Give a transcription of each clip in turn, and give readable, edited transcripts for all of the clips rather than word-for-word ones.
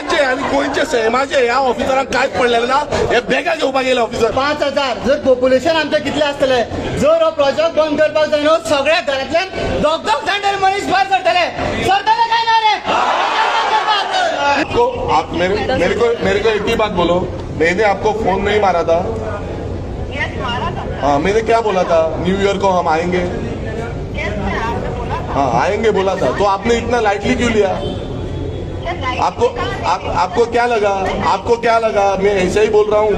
गोंयचे आनी गोंयचे सैमाचे ह्या ऑफिसरांक कांयच पडलेले ना. हे बेगा घेवपाक गेले ऑफिसर. 5000 जर पॉप्युलेशन आमचे कितले आसतले, जर हो प्रोजेक्ट बंद करपाक जाय न्हू, सगळ्या घरांतल्यान दोग जाणटे मनीस भायर सरतले काय ना रे. मेरे को एक ही बात बोलो, मैंने आपको फोन नहीं मारा था? हाँ, मैंने क्या बोला था, न्यू ईयर को हम आएंगे. हाँ आएंगे बोला था, तो आपने इतना लाइटली क्यों लिया? आपको क्या लगा मैं ऐसा ही बोल रहा हूँ.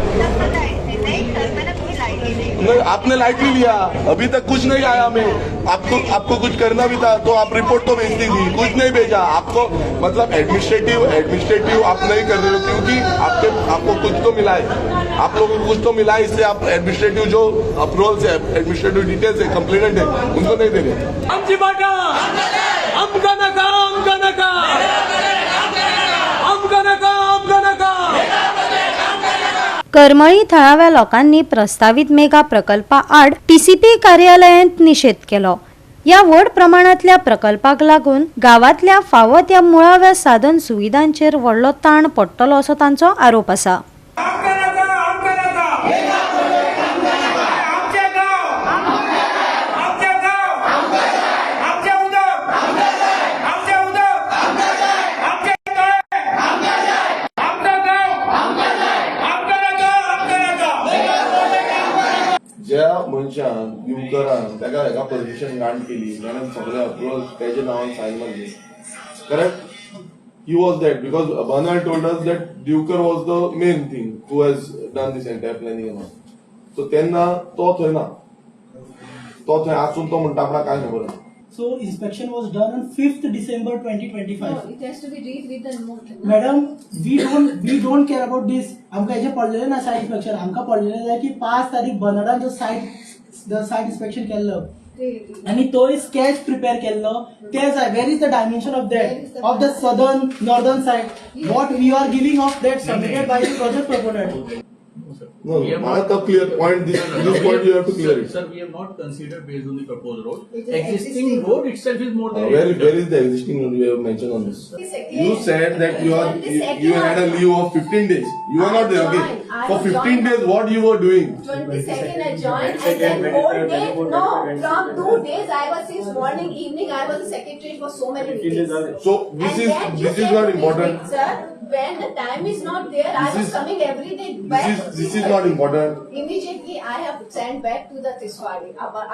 नहीं, आपने लाइटली लिया. अभी तक कुछ नहीं आया. मैं आपको कुछ करना भी था तो आप रिपोर्ट तो भेजती थी, कुछ नहीं भेजा. आपको मतलब एडमिनिस्ट्रेटिव आप नहीं कर रहे हो, क्योंकि आपको कुछ तो मिला है, आप लोगों को कुछ तो मिला है, इससे आप एडमिनिस्ट्रेटिव जो अप्रूवल्स है, एडमिनिस्ट्रेटिव डिटेल्स है, कंप्लेनेंट है, उनको नहीं दे रहे. करमळी थळाव्या लोकांनी प्रस्तावित मेगा प्रकल्पा आड टीसीपी कार्यालयात निषेध केलो. या व्हड प्रमाणातल्या प्रकल्पाक लागून गावातल्या फावो त्या मुळाव्या साधन सुविधांचेर व्हडलो ताण पडटलो असो तांचो आरोप आसा. ज्या मनशान दिवकरान ताका हेका परमिशन ग्रांट केली, ताणें सगळे अप्रुवल त्याच्या नावान सायन मारली, correct. He was that because Bernard told us that Divkar was the main thing who has done this entire planning and all. So तेन्ना तो थंय ना, तो थंय आसून तो म्हणटा आपणाक कांय खबर ना. So inspection was done on 5th December 2025. No, it has to be rewritten note. Madam, we don't care about this. आमका जे पडलेले ना साइट इंस्पेक्शन, आमका पडलेले जाय की 5 तारीख बर्नाडान जो साइट इंस्पेक्शन केल्लो आणि तो स्केच प्रिपेअर केल्लो ते जाय. Where is the dimension of that of the southern northern side, what we are giving of that submitted by the project proponent. No, Mahatma clear point. This point you have to clear it. Sir, we have not considered based on the proposed road. Existing road itself is more than. Where is the existing road you have mentioned on this? You said that you had a leave of 15 days. You were not there. Okay. For 15 days, what you were doing? 22nd I joined, and then whole day. No, from 2 days I was since morning, evening. I was the secretary for so many meetings. So this is not important. Sir, when the time is not there, I was coming every day. This is not important. Immediately I have sent back to the Tiswadi.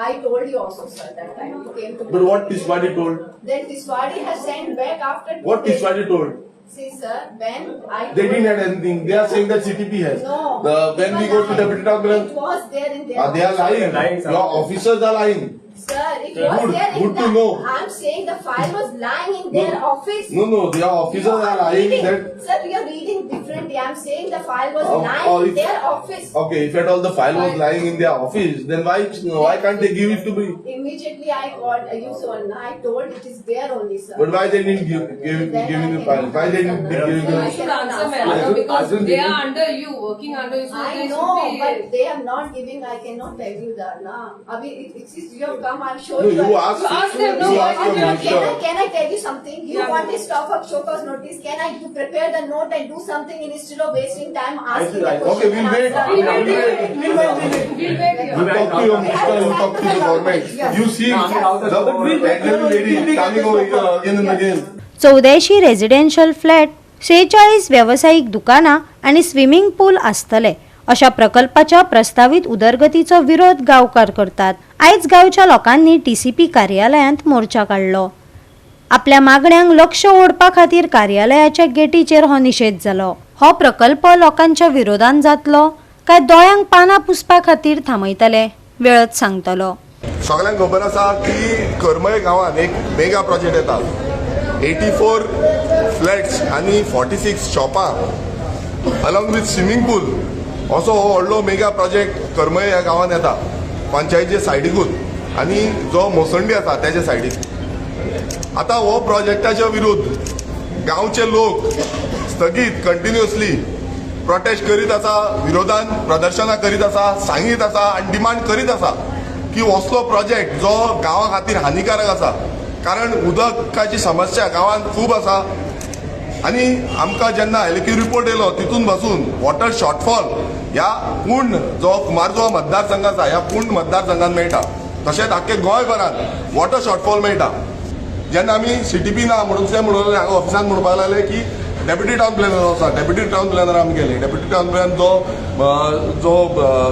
I told you also, sir, that time you came to. But what Tiswadi told? Then Tiswadi has sent back after. What Tiswadi told? See, sir, when I. They didn't have anything. They are saying that CTP has. No. When we go to Deputy Talk, it was there in their. they are lying. Your officers are lying. Sir, it was there in good the. to know. I'm saying the file was lying in their office. No, their officers are lying that. Sir, you are reading differently. I'm saying the file was lying in their office. Okay, if at all the file was lying in their office, then why can't they give it to me? Immediately I called you, so I told it is there only, sir. But why they didn't give me the file? Why they didn't give me I the should answer, madam, because they are under you, working under you. So I they know, should be. but they are not giving. I cannot tell you that. Nah, Abhi, it is you have come. I'm sure No, you you are. asked them, no, you asked your minister. Can I tell you something? You Yeah. want a stop of show cause notice? Can I prepare the note and do something instead of wasting time asking the question? Okay, we'll wait. and answer? We'll wait here. You talk to your minister, you talk to the government. You see the elderly lady coming over here again and again. 84 रेझिडेन्शियल flat, 46 व्यावसायिक दुकाना आणि swimming पूल आसतले अशा प्रकल्पाच्या प्रस्तावित उदरगतीचो विरोध गावकार करतात. आयज गावच्या लोकांनी टीसीपी कार्यालयांत मोर्चा काढलो. आपल्या मागण्यांक लक्ष ओडपा खातीर कार्यालयाच्या गेटीचेर हो निषेध जालो. हो प्रकल्प लोकांच्या विरोधान जातलो काय दोळ्यांक पानां पुसपा खातीर थांबयतले, वेळच सांगतलो. सगळ्यांक खबर आसा की करमळे गांवांत एक मेगा प्रोजेक्ट येता. 84 फ्लॅट्स आणि 46 शॉपां अलॉंग विथ स्विमींग पूल असो हो व्हडलो मेगा प्रोजेक्ट करमळे ह्या गांवांत येता, पंचायतीचे सायडीकूच आनी जो मोसंडी आसा त्याच्या सायडीक. आतां हो प्रोजेक्टाच्या विरुद्ध गांवचे लोक स्थगीत कंटिन्युअसली प्रोटेस्ट करीत आसा, विरोधान प्रदर्शनां करीत आसा, सांगीत आसा आनी डिमांड करीत आसा की असलो प्रोजेक्ट जो गांवा खातीर हानिकारक आसा. कारण उदकाची समस्या गांवांत खूब आसा. आणि आमकां जेन्ना एलक्यू रिपोर्ट येयलो तितून पासून वॉटर शॉर्टफॉल ह्या पूर्ण जो कुमारजुवा मतदारसंघ आसा ह्या पूर्ण मतदारसंघात मेळटा. तशेंच आख्खे गोंयभरात वॉटर शॉर्टफॉल मेळटा. जेन्ना आमी CTP ना म्हणून ते म्हणून हांगा ऑफिसान म्हणपाक लागले की डेप्युटी टावन प्लॅनर आसा, डेप्युटी टावन प्लॅनर आमी गेले. डेप्युटी टावन प्लॅनर जो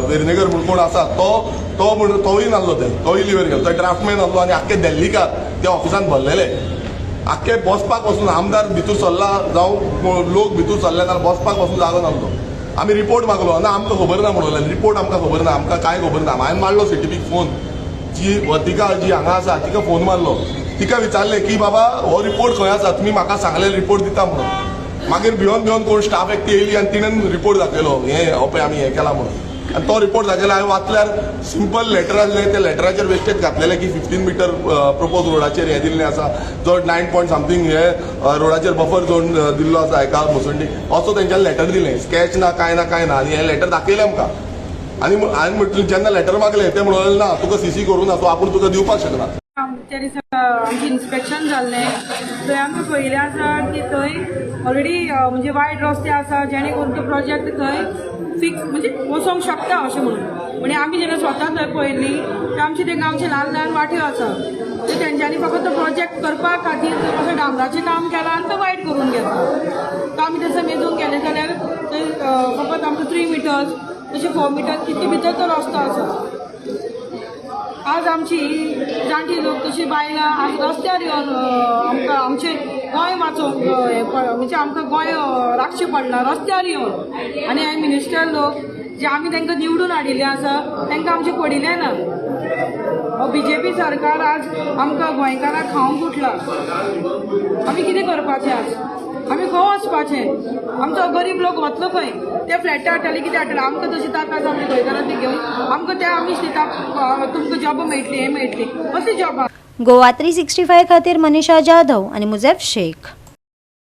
वेर्नेगर म्हणून कोण आसा तोय नासलो ते, तोय लिव्हर गेलो. तो ड्राफ्टमॅन आसलो आनी आख्खे दिल्लीकार त्या ऑफिसान भरलेले. आख्खे बसपाक पासून आमदार भितूर सरला जावं लोक भितूर सरले जाल्यार बसपाक पासून जागो नासलो. आमी रिपोर्ट मागलो ना आमकां खबर ना म्हणून. रिपोर्ट आमकां खबर ना, आमकां कांय खबर ना. हांवें मारलो CTPक फोन. जी वर्तिका जी हांगा आसा तिका फोन मारलो. तिका विचारलें की बाबा हो रिपोर्ट खंय आसा, तुमी म्हाका सांगलें रिपोर्ट दिता म्हणून. मागीर भिवन कोण स्टाफ एकटी येयली आनी तिणेन रिपोर्ट दाखयलो हें हो पळय आमी हें केलां म्हणून. आनी तो रिपोर्ट दाखयलो. हांवें वाचल्यार सिंपल लेटर आसलें. त्या लेटराचेर बेश्टेच घातलेलें की 15 मीटर प्रपोज रोडाचेर हें दिल्लें आसा, जो 9 पॉयंट समथींग हे रोडाचेर बफर झोन दिल्लो आसा एका मुसंडी, असो तेंच्यान लेटर दिलें. स्केच ना कांय ना आनी हें लेटर दाखयलें आमकां. आनी हांवें म्हटलें जेन्ना लेटर मागलें ते म्हणलें ना तुका CC करूं ना, सो आपूण तुका दिवपाक शकना. त्या दिसा आमचें इन्स्पेक्शन जाल्लें. थंय आमकां पळयलें आसा की थंय ऑलरेडी म्हणजे वायट रस्ते आसा जेणे करून तो प्रोजेक्ट थंय फिक्स म्हणजे वचोंक शकता अशें म्हणून. म्हणजे आमी जेन्ना स्वता थंय पळयल्ली तर आमचे ते गांवचे ल्हान वाट्यो आसा ते तेंच्यांनी फकत तो प्रोजेक्ट करपा खातीर असं डांबराचें काम केलां आनी तो वायट करून घेतला. तो आमी तसो मेजून गेले जाल्यार थंय फकत आमकां 3 मिटर्स तशें 4 मिटर्स तितले भितर तो रस्तो आसा. आज आमची जाणटी लोक तशी बायलां आज रस्त्यार येवन आमकां आमचें गोंय वाचोवंक म्हणजे आमकां गोंय राखचें पडलां रस्त्यार येवन. आनी हे मिनिस्टर लोक जे आमी तांकां निवडून हाडिल्ले आसा तांकां आमचें पडिल्लें ना. BJP सरकार आज आमकां गोंयकारांक खावंक उठला. आमी कितें करपाचें आज? आमी खंय वचपाचें? आमचो गरीब लोक वतलो खंय? ते फ्लॅटां हाडटाले कितें हाडटाले आमकां तशी ताकात आमच्या गोंयकारांनी घेवन आमकां ते आमी दिता तुमकां जॉब मेळटली हें मेळटली असली जॉबां. गोवा 365 खातीर मनीषा जाधव आनी मुजेफ शेख.